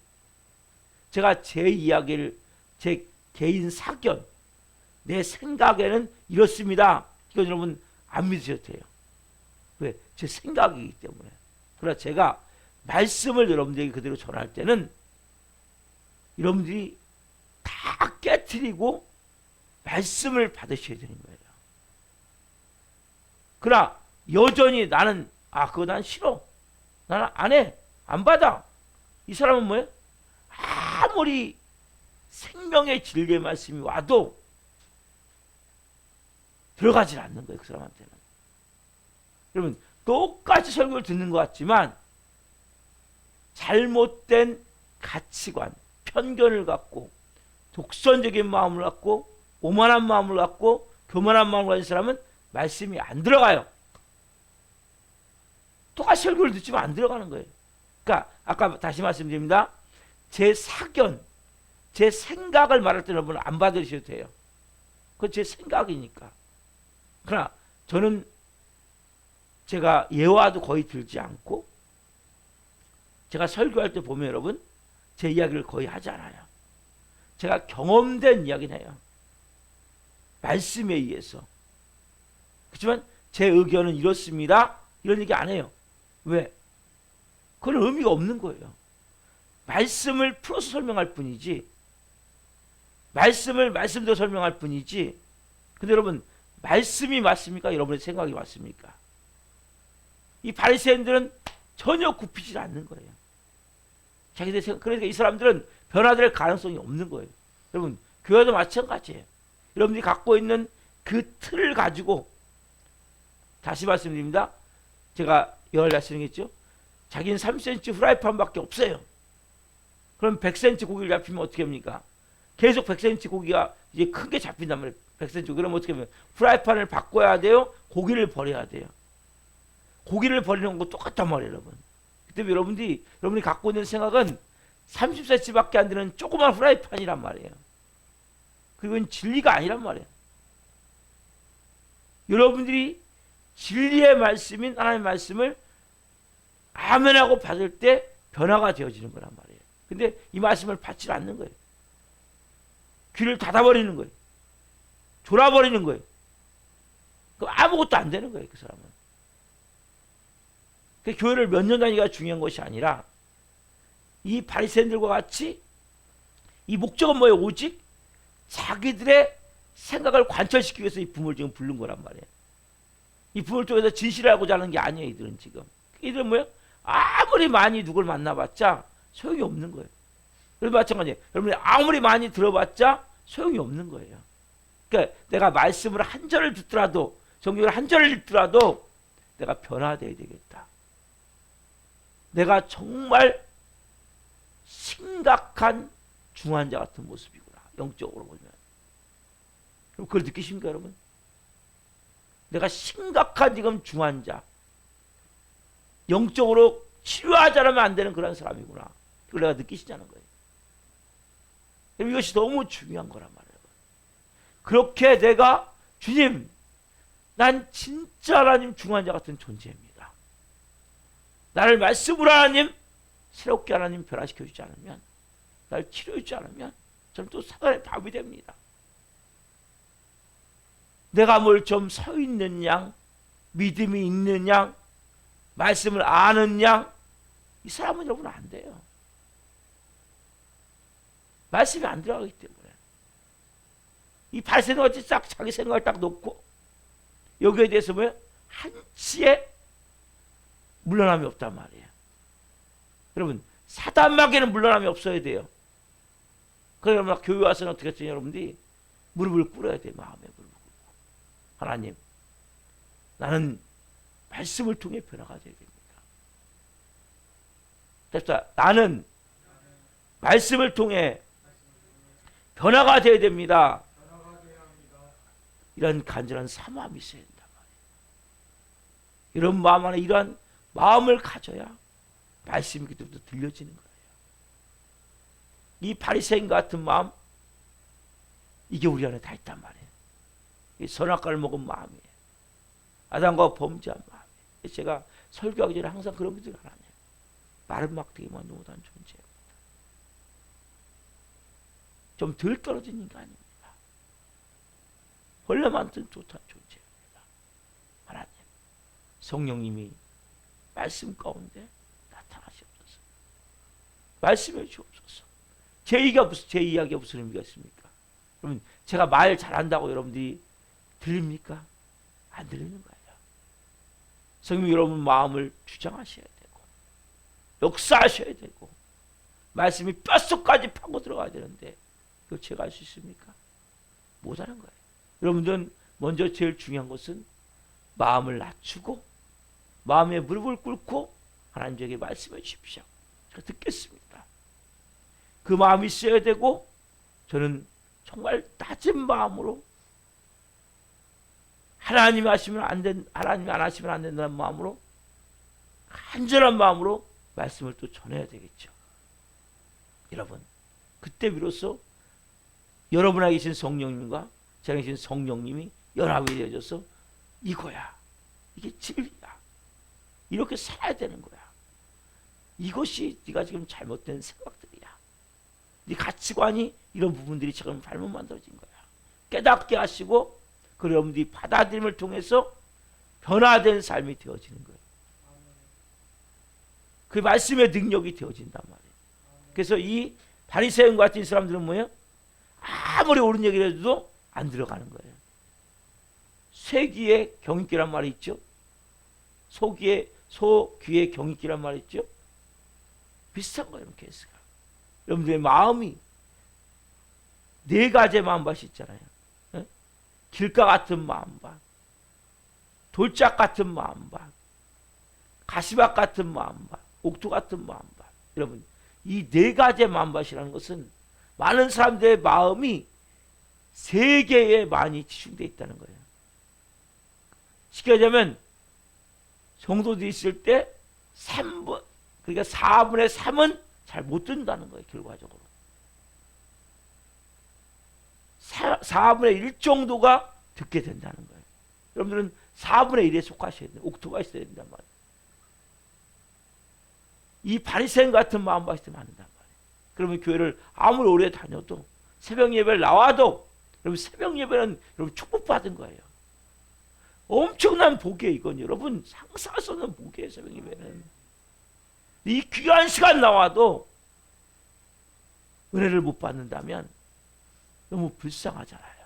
제가 제 이야기를 제 개인 사견 내 생각에는 이렇습니다. 이건 여러분 안 믿으셔도 돼요. 왜? 제 생각이기 때문에. 그러나 제가 말씀을 여러분들에게 그대로 전할 때는 여러분들이 다 깨트리고 말씀을 받으셔야 되는 거예요. 그러나 여전히 나는 그거 난 싫어. 나는 안 해. 안 받아. 이 사람은 뭐예요? 아무리 생명의 진리의 말씀이 와도 들어가질 않는 거예요. 그 사람한테는. 여러분 똑같이 설교를 듣는 것 같지만 잘못된 가치관, 편견을 갖고 독선적인 마음을 갖고 오만한 마음을 갖고 교만한 마음을 가진 사람은 말씀이 안 들어가요. 똑같이 설교를 듣지만 안 들어가는 거예요. 그러니까 아까 다시 말씀드립니다. 제 사견, 제 생각을 말할 때는 여러분 안 받으셔도 돼요. 그건 제 생각이니까. 그러나 저는 제가 예화도 거의 들지 않고 제가 설교할 때 보면 여러분 제 이야기를 거의 하지 않아요. 제가 경험된 이야기는 해요. 말씀에 의해서. 그렇지만 제 의견은 이렇습니다. 이런 얘기 안 해요. 왜? 그건 의미가 없는 거예요. 말씀을 풀어서 설명할 뿐이지 말씀을 말씀대로 설명할 뿐이지 근데 여러분 말씀이 맞습니까? 여러분의 생각이 맞습니까? 이 바리새인들은 전혀 굽히지 않는 거예요. 자기들 생각, 그러니까 이 사람들은 변화될 가능성이 없는 거예요. 여러분 교회도 마찬가지예요. 여러분들이 갖고 있는 그 틀을 가지고 다시 말씀드립니다. 제가 여러 날 쓰는겠죠. 자기는 3cm 후라이팬밖에 없어요. 그럼 100cm 고기를 잡히면 어떻게 합니까? 계속 100cm 고기가 이제 크게 잡힌단 말이에요. 100cm. 그럼 어떻게 하면 후라이팬을 바꿔야 돼요? 고기를 버려야 돼요. 고기를 버리는 거 똑같단 말이에요, 여러분. 그때 여러분이 갖고 있는 생각은 30cm밖에 안 되는 조그만 후라이팬이란 말이에요. 그건 진리가 아니란 말이에요. 여러분들이 진리의 말씀인 하나님의 말씀을 아멘하고 받을 때 변화가 되어지는 거란 말이에요. 근데 이 말씀을 받지 않는 거예요. 귀를 닫아버리는 거예요. 졸아버리는 거예요. 그럼 아무것도 안 되는 거예요, 그 사람은. 그 교회를 몇 년 다니기가 중요한 것이 아니라 이 바리새인들과 같이 이 목적은 뭐예요? 오직 자기들의 생각을 관철시키기 위해서 이 부모를 지금 부른 거란 말이에요. 이 부모를 통해서 진실을 하고자 하는 게 아니에요, 이들은 지금. 이들은 뭐예요? 아무리 많이 누굴 만나봤자 소용이 없는 거예요. 그래서 마찬가지예요. 여러분이 아무리 많이 들어봤자 소용이 없는 거예요. 그러니까 내가 말씀을 한 절을 듣더라도 성경을 한 절을 읽더라도 내가 변화되어야 되겠다. 내가 정말 심각한 중환자 같은 모습이구나. 영적으로 보면. 그걸 느끼십니까, 여러분? 내가 심각한 지금 중환자, 영적으로 치료하지 않으면 안 되는 그런 사람이구나. 그걸 내가 느끼시자는 거예요. 이것이 너무 중요한 거란 말이에요. 그렇게 내가 주님, 난 진짜 하나님 중환자 같은 존재입니다. 나를 말씀으로 하나님 새롭게 하나님 변화시켜 주지 않으면, 나를 치료해 주지 않으면 저는 또 사단의 밥이 됩니다. 내가 뭘 좀 서 있는 양, 믿음이 있는 양, 말씀을 아는 양, 이 사람은 여러분 안 돼요. 말씀이 안 들어가기 때문에. 이 바리새인같이 싹 자기 생각을 딱 놓고 여기에 대해서 뭐예요? 한치의 물러남이 없단 말이에요. 여러분 사단마귀는 물러남이 없어야 돼요. 그러면 교회 와서는 어떻게 했어요? 여러분들이 무릎을 꿇어야 돼요. 마음에 무릎을 꿇고 하나님, 나는 말씀을 통해 변화가 되어야 됩니다. 됐다. 나는 말씀을 통해 변화가 되어야 됩니다. 이런 간절한 사모함이 있어야 된단 말이에요. 이런 마음 안에 이러한 마음을 가져야 말씀이 그때부터 들려지는 거예요. 이 바리새인 같은 마음, 이게 우리 안에 다 있단 말이에요. 이 선악과를 먹은 마음이에요. 아담과 범죄한 마음이에요. 제가 설교하기 전에 항상 그런 기도를 하나요. 마른 막대기만 못한 존재입니다. 좀 덜 떨어진 인간입니다. 벌레만 든 좋다는 존재입니다. 하나님, 성령님이 말씀 가운데 나타나시옵소서. 말씀해 주옵소서. 제 이야기가 무슨 의미가 있습니까? 그러면 제가 말 잘한다고 여러분들이 들립니까? 안 들리는 거예요. 성령 여러분 마음을 주장하셔야 되고 역사하셔야 되고 말씀이 뼛속까지 파고 들어가야 되는데 그걸 제가 할 수 있습니까? 못하는 거예요. 여러분들은 먼저 제일 중요한 것은 마음을 낮추고 마음에 무릎을 꿇고 하나님에게 말씀해 주십시오. 제가 듣겠습니다. 그 마음이 있어야 되고 저는 정말 낮은 마음으로 하나님이 하시면 안 된, 하나님이 안 하시면 안 된다는 마음으로 간절한 마음으로 말씀을 또 전해야 되겠죠. 여러분, 그때 비로소 여러분에게 계신 성령님과 제가 계신 성령님이 연합이 되어져서 이거야, 이게 진리야, 이렇게 살아야 되는 거야. 이것이 네가 지금 잘못된 생각들이야. 네 가치관이 이런 부분들이 지금 잘못 만들어진 거야. 깨닫게 하시고 그 여러분들이 받아들임을 통해서 변화된 삶이 되어지는 거예요. 그 말씀의 능력이 되어진단 말이에요. 그래서 이 바리새인 같은 사람들은 뭐예요? 아무리 옳은 얘기를 해도 안 들어가는 거예요. 쇠귀에 경익기란 말이 있죠. 소귀에 경익기란 말이 있죠. 비슷한 거예요. 케이스가. 여러분들의 마음이 네 가지의 마음밭이 있잖아요. 길가 같은 마음밭, 돌짝 같은 마음밭, 가시밭 같은 마음밭, 옥토 같은 마음밭. 여러분, 이 네 가지의 마음밭이라는 것은 많은 사람들의 마음이 세 개에 많이 집중되어 있다는 거예요. 쉽게 얘기하면 성도들이 있을 때 3분, 그러니까 4분의 3은 잘 못 듣는다는 거예요. 결과적으로 4분의 1 정도가 듣게 된다는 거예요. 여러분들은 4분의 1에 속하셔야 돼요. 옥토가 있어야 된단 말이에요. 이 바리새인 같은 마음밭이 되면 안 된단 말이에요. 그러면 교회를 아무리 오래 다녀도 새벽 예배를 나와도 여러분 새벽 예배는 여러분 축복받은 거예요. 엄청난 복이에요. 이건 여러분 상상할 수 없는 복이에요. 새벽 예배는. 이 귀한 시간 나와도 은혜를 못 받는다면 너무 불쌍하잖아요.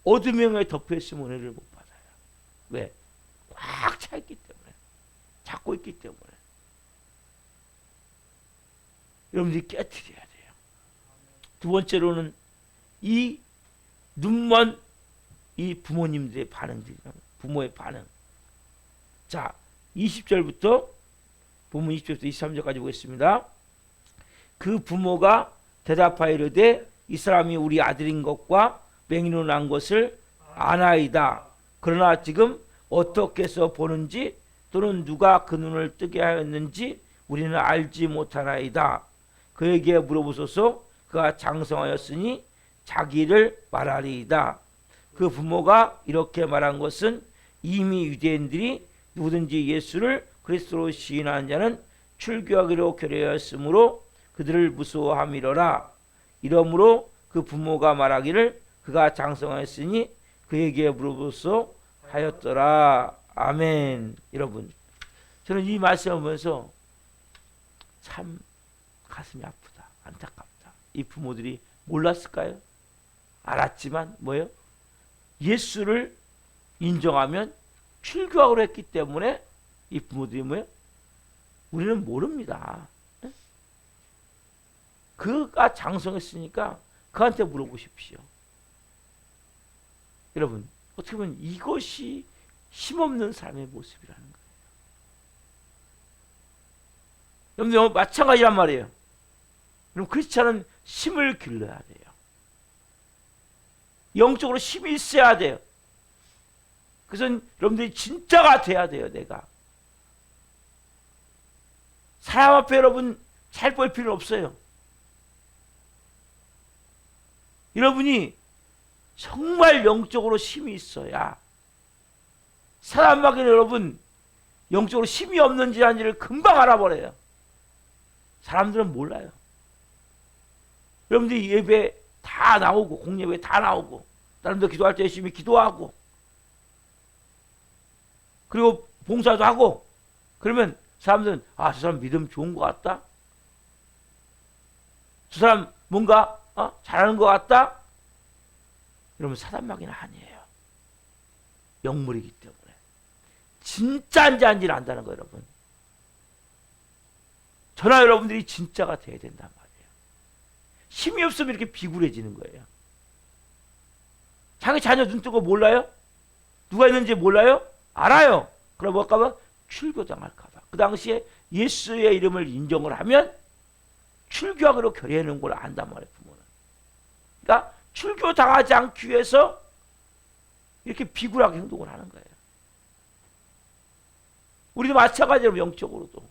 어둠에 덮여있으면 은혜를 못 받아요. 왜? 꽉 차 있기 때문에. 잡고 있기 때문에. 여러분들이 깨트려야 돼요. 두 번째로는 이 눈먼 이 부모님들의 반응들이랑 부모의 반응. 자, 20절부터 부모 20절부터 23절까지 보겠습니다. 그 부모가 대답하여 이르되 이 사람이 우리 아들인 것과 맹인으로 난 것을 아나이다. 그러나 지금 어떻게 해서 보는지 또는 누가 그 눈을 뜨게 하였는지 우리는 알지 못하나이다. 그에게 물어보소서. 그가 장성하였으니 자기를 말하리이다. 그 부모가 이렇게 말한 것은 이미 유대인들이 누구든지 예수를 그리스도로 시인하는 자는 출교하기로 결의하였으므로 그들을 무서워함이로라. 이러므로 그 부모가 말하기를 그가 장성하였으니 그에게 물어보소 하였더라. 아멘. 여러분, 저는 이 말씀을 보면서 참 가슴이 아프다, 안타깝다. 이 부모들이 몰랐을까요? 알았지만 뭐예요? 예수를 인정하면 출교하기로 했기 때문에 이 부모들이 뭐예요? 우리는 모릅니다. 그가 장성했으니까 그한테 물어보십시오. 여러분, 어떻게 보면 이것이 힘없는 삶의 모습이라는 거예요. 여러분들 마찬가지란 말이에요. 그럼 크리스찬은 힘을 길러야 돼요. 영적으로 힘이 있어야 돼요. 그것은 여러분들이 진짜가 돼야 돼요. 내가 사람 앞에 여러분 잘 보일 필요 없어요. 여러분이 정말 영적으로 힘이 있어야 사람 앞에 여러분 영적으로 힘이 없는지 아닌지를 금방 알아버려요. 사람들은 몰라요. 여러분들이 예배 다 나오고 공예배 다 나오고 사람들 기도할 때 열심히 기도하고 그리고 봉사도 하고 그러면 사람들은 아, 저 사람 믿음 좋은 것 같다. 저 사람 뭔가 잘하는 것 같다. 이러면 사단마귀는 아니에요. 영물이기 때문에 진짜인지 아닌지를 안다는 거예요. 여러분 저나 여러분들이 진짜가 돼야 된단 말이에요. 힘이 없으면 이렇게 비굴해지는 거예요. 자기 자녀 눈 뜨고 몰라요? 누가 있는지 몰라요? 알아요. 그럼 뭘까봐? 출교당할까봐. 그 당시에 예수의 이름을 인정을 하면 출교하기로 결의해놓은 걸 안단 말이에요. 부모는. 그러니까 출교당하지 않기 위해서 이렇게 비굴하게 행동을 하는 거예요. 우리도 마찬가지로 영적으로도.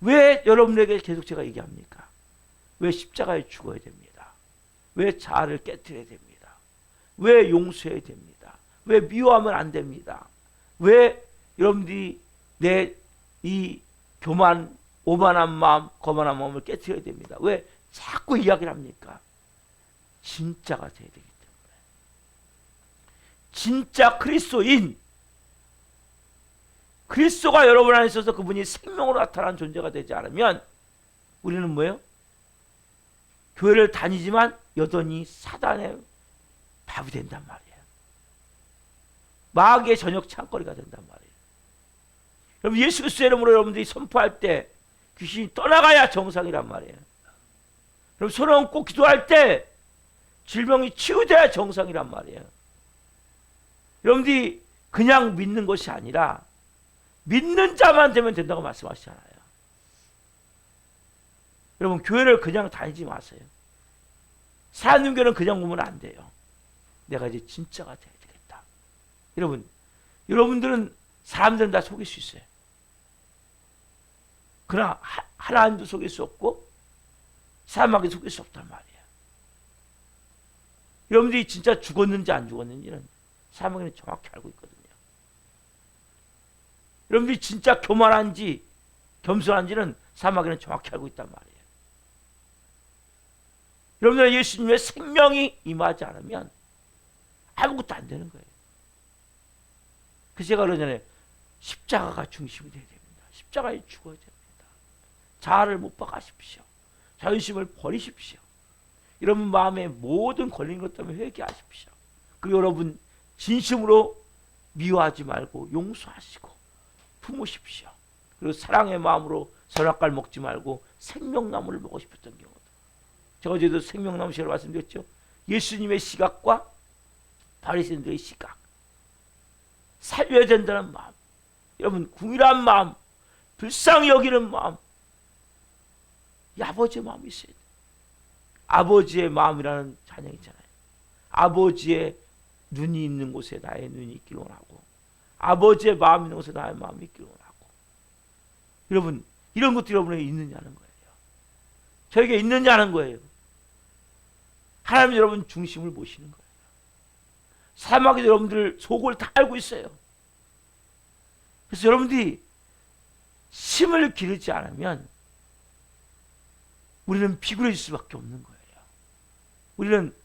왜 여러분에게 계속 제가 얘기합니까? 왜 십자가에 죽어야 됩니다? 왜 자아를 깨트려야 됩니다? 왜 용서해야 됩니다? 왜 미워하면 안 됩니다? 왜 여러분들이 내 이 교만, 오만한 마음, 거만한 마음을 깨트려야 됩니다? 왜 자꾸 이야기를 합니까? 진짜가 돼야 되기 때문에. 진짜 그리스도인, 그리스도가 여러분 안에 있어서 그분이 생명으로 나타난 존재가 되지 않으면 우리는 뭐예요? 교회를 다니지만 여전히 사단의 밥이 된단 말이에요. 마귀의 저녁 창거리가 된단 말이에요. 여러분 예수 그리스도의 이름으로 여러분들이 선포할 때 귀신이 떠나가야 정상이란 말이에요. 여러분 손 얹고 기도할 때 질병이 치유돼야 정상이란 말이에요. 여러분들이 그냥 믿는 것이 아니라 믿는 자만 되면 된다고 말씀하시잖아요. 여러분 교회를 그냥 다니지 마세요. 사람교회는 그냥 오면 안 돼요. 내가 이제 진짜가 돼야 되겠다. 여러분들은 사람들은 다 속일 수 있어요. 그러나 하나님도 속일 수 없고 사람에게 속일 수 없단 말이에요. 여러분들이 진짜 죽었는지 안 죽었는지는 사람에게는 정확히 알고 있거든요. 여러분들이 진짜 교만한지 겸손한지는 사람에게는 정확히 알고 있단 말이에요. 여러분들 예수님의 생명이 임하지 않으면 아무것도 안 되는 거예요. 그래서 제가 그러잖아요. 십자가가 중심이 되어야 됩니다. 십자가에 죽어야 됩니다. 자아를 못 박아십시오. 자존심을 버리십시오. 여러분 마음에 모든 걸린 것 때문에 회개하십시오. 그리고 여러분 진심으로 미워하지 말고 용서하시고 품으십시오. 그리고 사랑의 마음으로 선악과를 먹지 말고 생명나무를 먹고 싶었던 경우도. 제가 어제도 생명나무 시간을 말씀드렸죠. 예수님의 시각과 바리새인들의 시각. 살려야 된다는 마음. 여러분 궁일한 마음, 불쌍히 여기는 마음. 이 아버지의 마음이 있어야 돼요. 아버지의 마음이라는 찬양이 있잖아요. 아버지의 눈이 있는 곳에 나의 눈이 있기를 원하고 아버지의 마음이 있는 곳에 나의 마음이 있기를 원하고. 여러분 이런 것도 여러분에게 있느냐는 거예요. 저에게 있느냐는 거예요. 하나님 여러분 중심을 보시는 거예요. 사막에 여러분들 속을 다 알고 있어요. 그래서 여러분들이 힘을 기르지 않으면 우리는 비굴해질 수밖에 없는 거예요. 우리는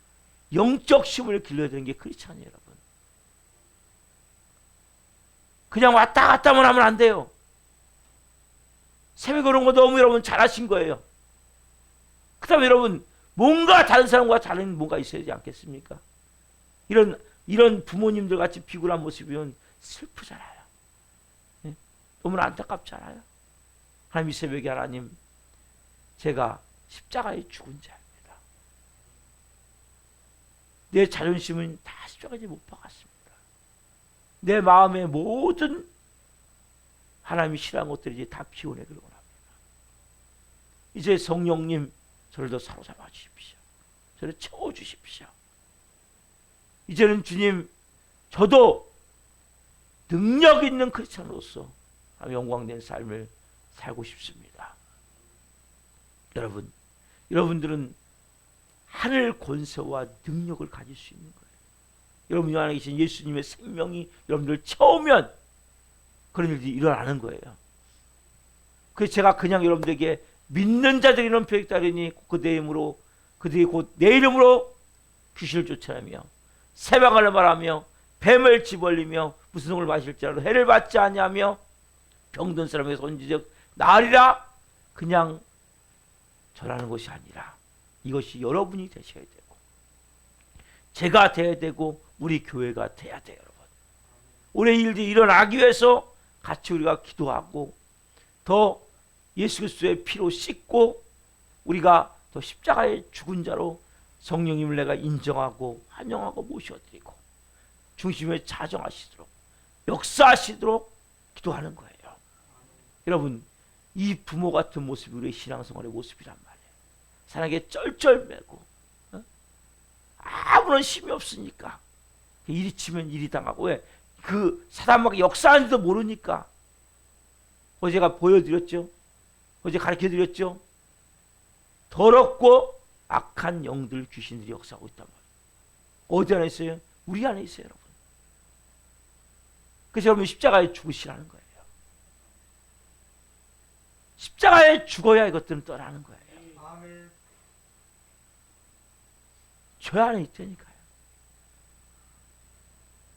영적 힘을 길러야 되는 게 크리스찬이에요, 여러분. 그냥 왔다 갔다만 하면 안 돼요. 새벽에 오는 거 너무 여러분 잘하신 거예요. 그 다음에 여러분 뭔가 다른 사람과 다른 뭔가 있어야 되지 않겠습니까? 이런 부모님들 같이 비굴한 모습이면 슬프잖아요. 네? 너무나 안타깝잖아요. 하나님 이 새벽에 하나님 제가 십자가에 죽은 자입니다. 내 자존심은 다 십자가에 못 박았습니다. 내 마음의 모든 하나님이 싫어하는 것들이 이제 다 비워내기를 원합니다. 이제 성령님 저를 더 사로잡아 주십시오. 저를 채워주십시오. 이제는 주님, 저도 능력 있는 크리스찬으로서 영광된 삶을 살고 싶습니다. 여러분들은 하늘 권세와 능력을 가질 수 있는 거예요. 여러분 안에 계신 예수님의 생명이 여러분들 채우면 그런 일들이 일어나는 거예요. 그래서 제가 그냥 여러분들에게 믿는 자들이는 표적 따르니 그들의 이름으로, 그들이 곧 내 이름으로 귀신을 쫓아내며 새방을 말하며 뱀을 집어올리며 무슨 성을 마실지라도 해를 받지 아니하며 병든 사람에게 손지적 나으리라, 그냥 전하는 것이 아니라 이것이 여러분이 되셔야 되고 제가 돼야 되고 우리 교회가 돼야 돼요. 여러분, 올해 일들이 일어나기 위해서 같이 우리가 기도하고 더 예수 그리스도의 피로 씻고 우리가 더 십자가의 죽은 자로 성령님을 내가 인정하고 환영하고 모셔드리고 중심에 자정하시도록 역사하시도록 기도하는 거예요. 여러분, 이 부모 같은 모습이 우리의 신앙생활의 모습이란 말이에요. 사랑에 쩔쩔매고 아무런 힘이 없으니까 이리 치면 이리 당하고, 왜? 그 사단마귀 역사하는지도 모르니까. 어제 제가 보여드렸죠. 어제 가르쳐드렸죠. 더럽고 악한 영들, 귀신들이 역사하고 있단 말이에요. 어디 안에 있어요? 우리 안에 있어요, 여러분. 그래서 여러분 십자가에 죽으시라는 거예요. 십자가에 죽어야 이것들은 떠나는 거예요. 아멘. 죄 안에 있다니까요.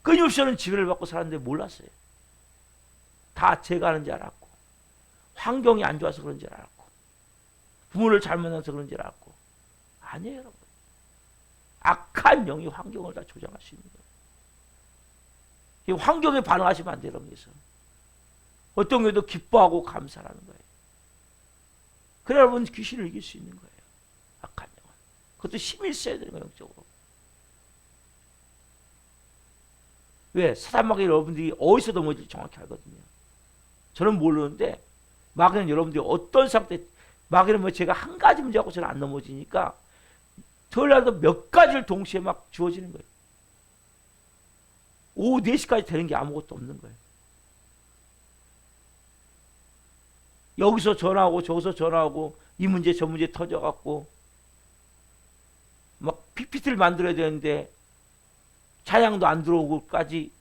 끊임없이 저는 지배를 받고 살았는데 몰랐어요. 다 제가 하는 줄 알았고, 환경이 안 좋아서 그런 줄 알았고, 부모를 잘못 만나서 그런 줄 알았고. 아니에요, 여러분. 악한 영이 환경을 다 조장할 수 있는 거예요. 환경에 반응하시면 안 돼요, 여러분께서. 어떤 경우도 기뻐하고 감사하는 거예요. 그래 여러분 귀신을 이길 수 있는 거예요. 악한 영은. 그것도 힘이 있어야 되는 거예요, 영적으로. 왜? 사단마귀 여러분들이 어디서 넘어질지 정확히 알거든요. 저는 모르는데 마귀는 여러분들이 어떤 상태, 마귀는 뭐 제가 한 가지 문제하고 저는 안 넘어지니까 토요일날도 몇 가지를 동시에 막 주어지는 거예요. 오후 4시까지 되는 게 아무것도 없는 거예요. 여기서 전화하고 저기서 전화하고 이 문제 저 문제 터져갖고 막 PPT를 만들어야 되는데 찬양도 안 들어오고까지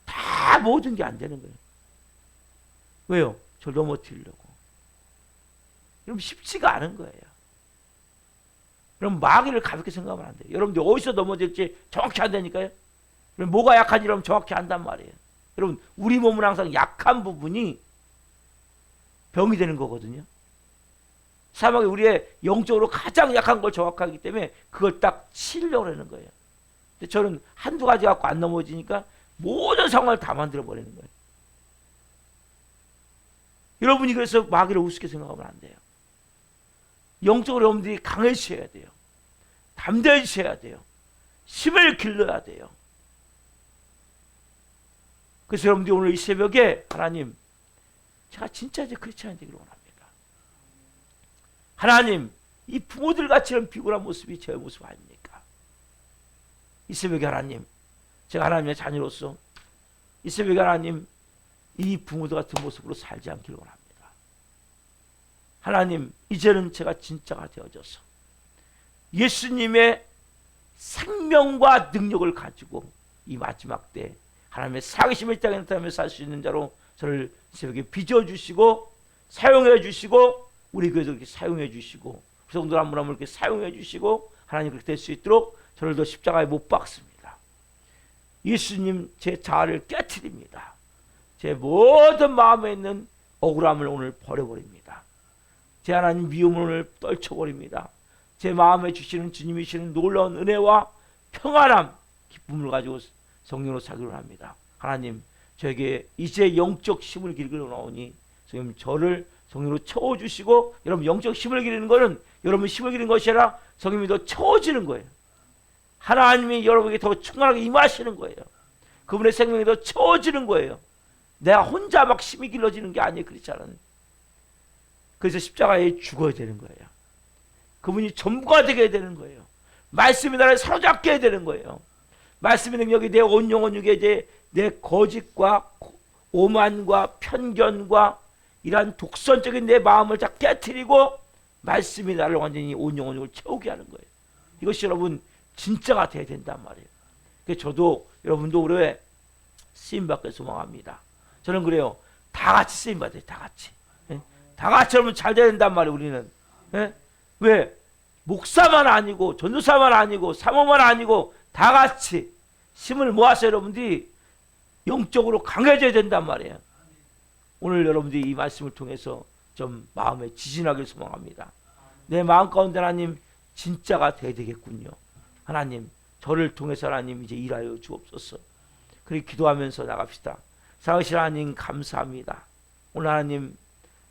다 모든 게 안 되는 거예요. 왜요? 저를 넘어뜨리려고. 여러분 쉽지가 않은 거예요. 여러분 마귀를 가볍게 생각하면 안 돼요. 여러분들 어디서 넘어질지 정확히 안 되니까요. 여러분 뭐가 약한지 여러분 정확히 안단 말이에요. 여러분 우리 몸은 항상 약한 부분이 병이 되는 거거든요. 사막이 우리의 영적으로 가장 약한 걸 정확하기 때문에 그걸 딱 치려고 하는 거예요. 근데 저는 한두 가지 갖고 안 넘어지니까 모든 상황을 다 만들어 버리는 거예요. 여러분이 그래서 마귀를 우습게 생각하면 안 돼요. 영적으로 여러분들이 강해지셔야 돼요. 담대해지셔야 돼요. 힘을 길러야 돼요. 그래서 여러분들이 오늘 이 새벽에 하나님, 제가 진짜 이제 크리스찬이 되기를 원합니다. 하나님, 이 부모들 같이 이런 비굴한 모습이 제 모습 아닙니까? 이 새벽에 하나님, 제가 하나님의 자녀로서 이 새벽에 하나님, 이 부모들 같은 모습으로 살지 않기를 원합니다. 하나님, 이제는 제가 진짜가 되어져서 예수님의 생명과 능력을 가지고 이 마지막 때 하나님의 살아계심을 땅에 나타내며 살 수 있는 자로 저를 새벽에 빚어주시고 사용해 주시고 우리 교회도 이렇게 사용해 주시고 성도들 한 분 한 분 이렇게 사용해 주시고 하나님 그렇게 될 수 있도록 저를 더 십자가에 못 박습니다. 예수님, 제 자아를 깨트립니다. 제 모든 마음에 있는 억울함을 오늘 버려버립니다. 제 하나님 미움을 오늘 떨쳐버립니다. 제 마음에 주시는 주님이 주시는 놀라운 은혜와 평안함, 기쁨을 가지고 성령으로 살기로 합니다. 하나님, 저에게 이제 영적 힘을 기르기로 나오니 성령 저를 성령으로 채워주시고, 여러분 영적 힘을 기르는 것은 여러분 힘을 기르는 것이 아니라 성령이 더 채워지는 거예요. 하나님이 여러분에게 더 충만하게 임하시는 거예요. 그분의 생명이 더 채워지는 거예요. 내가 혼자 막 힘이 길러지는 게 아니에요. 그렇지 않아요. 그래서 십자가에 죽어야 되는 거예요. 그분이 전부가 되게 되는 거예요. 말씀이 나를 사로잡게 해야 되는 거예요. 말씀의 능력이 내 온 영혼 육에 이제 내 거짓과 오만과 편견과 이러한 독선적인 내 마음을 다 깨트리고 말씀이 나를 완전히 온 영혼 육을 채우게 하는 거예요. 이것이 여러분 진짜가 돼야 된단 말이에요. 그래서 저도 여러분도 올해 쓰임받길 소망합니다. 저는 그래요. 다 같이 쓰임받아요. 다 같이. 예? 다 같이 여러분 잘 돼야 된단 말이에요. 우리는. 예? 왜? 목사만 아니고 전도사만 아니고 사모만 아니고 다 같이 힘을 모아서 여러분들이 영적으로 강해져야 된단 말이에요. 오늘 여러분들이 이 말씀을 통해서 좀 마음에 지진하길 소망합니다. 내 마음 가운데 하나님 진짜가 돼야 되겠군요. 하나님 저를 통해서 하나님 이제 일하여 주옵소서. 그렇게 기도하면서 나갑시다. 사랑하신 하나님 감사합니다. 오늘 하나님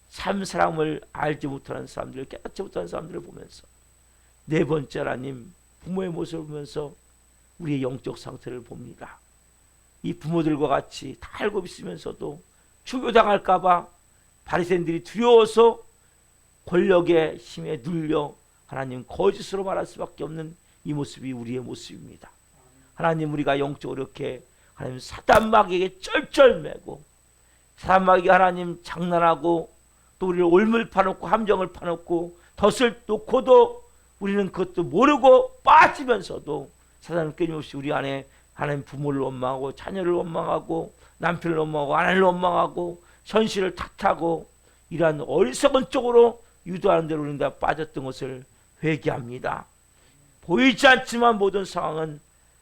참 사랑을 알지 못하는 사람들, 깨닫지 못하는 사람들을 보면서 네 번째 하나님 부모의 모습을 보면서 우리의 영적 상태를 봅니다. 이 부모들과 같이 다 알고 있으면서도 추교당할까봐 바리새인들이 두려워서 권력의 힘에 눌려 하나님 거짓으로 말할 수밖에 없는 이 모습이 우리의 모습입니다. 하나님 우리가 영적으로 이렇게 하나님 사단마귀에게 쩔쩔매고 사단마귀가 하나님 장난하고 또 우리를 올물 파놓고 함정을 파놓고 덫을 놓고도 우리는 그것도 모르고 빠지면서도 사단은 끊임없이 우리 안에 하나님 부모를 원망하고 자녀를 원망하고 남편을 원망하고 아내를 원망하고 현실을 탓하고 이러한 어리석은 쪽으로 유도하는 대로 우리는 다 빠졌던 것을 회개합니다. 보이지 않지만 모든 상황은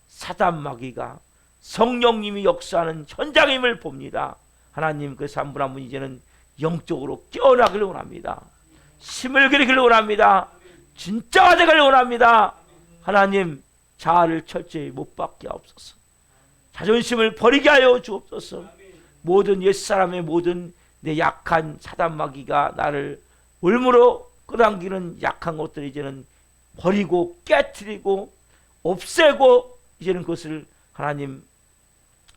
사단마귀가 성령님이 역사하는 현장임을 봅니다. 하나님 그 한 분 한 분 이제는 영적으로 깨어나기를 원합니다. 힘을 기르기를 원합니다. 진짜가 되기를 원합니다. 하나님 자아를 철저히 못 받게 하옵소서. 자존심을 버리게 하여 주옵소서. 모든 옛사람의 모든 내 약한 사단마귀가 나를 올무로 끌어당기는 약한 것들을 이제는 버리고 깨트리고 없애고 이제는 그것을 하나님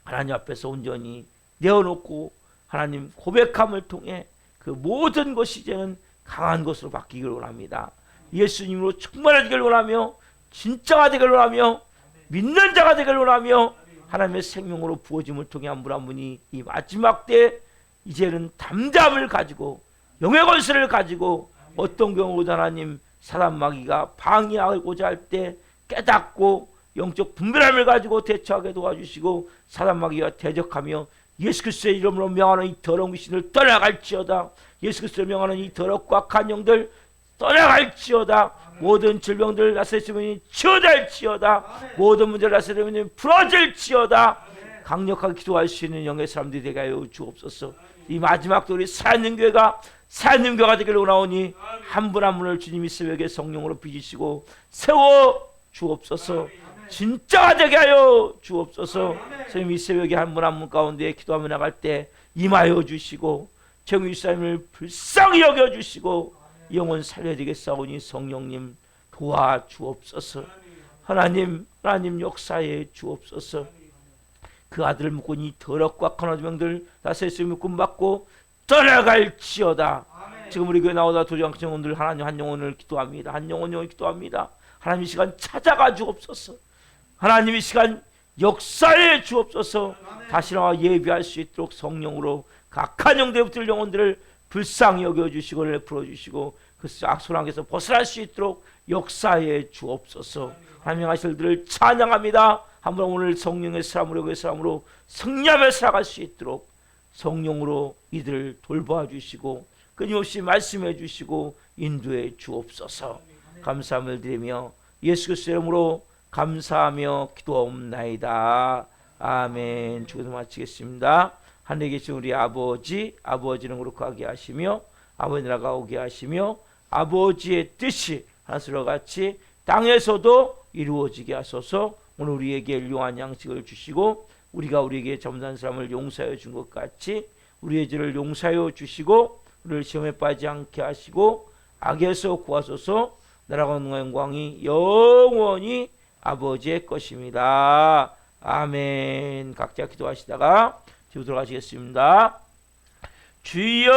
앞에서 온전히 내어놓고 하나님 고백함을 통해 그 모든 것이 이제는 강한 것으로 바뀌기를 원합니다. 예수님으로 충만해지기를 원하며 진짜가 되기를 원하며 믿는 자가 되기를 원하며 하나님의 생명으로 부어짐을 통해 한 분 한 분이 이 마지막 때 이제는 담담을 가지고 영의 권세를 가지고 어떤 경우도 하나님 사단마귀가 방해하고자 할 때 깨닫고 영적 분별함을 가지고 대처하게 도와주시고 사단마귀가 대적하며 예수 그리스도의 이름으로 명하는 이 더러운 귀신을 떠나갈지어다. 예수 그리스도를 명하는 이 더럽고 악한 영들 떠나갈지어다. 모든 질병들 나세스면이 치유될지어다. 모든 문제를 나세스면이 풀어질지어다. 강력하게 기도할 수 있는 영의 사람들이 되게 하여 주옵소서. 이 마지막 우리 살아있는 교회가 살아있는 교회가 되기를 원하오니 한 분 한 분을 주님이 새벽에 성령으로 빚으시고 세워 주옵소서. 진짜가 되게 하여 주옵소서. 선생님 이 새벽에 한 분 한 분 가운데 기도하며 나갈 때 임하여 주시고 정의 유사님을 불쌍히 여겨주시고 영혼 살려야 되겠사오니 성령님 도와주옵소서. 하나님 역사해 주옵소서. 그 아들을 묶고 이 더럽고 악한 어둠들 다스리시며 묶음받고 떠나갈지어다. 지금 우리 교회 나오다 도저히 영혼들 하나님 한 영혼을 기도합니다. 한 영혼을 기도합니다. 하나님 이 시간 찾아가 주옵소서. 하나님 이 시간 역사해 주옵소서. 다시 나와 예비할 수 있도록 성령으로 각한 영들에 붙을 영혼들을 불쌍히 여겨주시고 풀어주시고 그 악소랑에서 벗어날 수 있도록 역사해 주옵소서. 하나님 하실들을 찬양합니다. 한번 오늘 성령의 사람으로 그 사람으로 승리하며 살아갈 수 있도록 성령으로 이들을 돌보아 주시고 끊임없이 말씀해 주시고 인도해 주옵소서. 감사함을 드리며 예수 그리스도의 이름으로 감사하며 기도하옵나이다. 아멘. 주기도 마치겠습니다. 하늘에 계신 우리 아버지는 거룩하게 하시며 아버지 나라가 오게 하시며 아버지의 뜻이 하늘과 같이 땅에서도 이루어지게 하소서. 오늘 우리에게 일용할 양식을 주시고 우리가 우리에게 잘못한 사람을 용서하여 준 것 같이 우리의 죄를 용서하여 주시고 우리를 시험에 빠지지 않게 하시고 악에서 구하소서. 나라가 영광이 영원히 아버지의 것입니다. 아멘. 각자 기도하시다가 집으로 들어가시겠습니다. 주여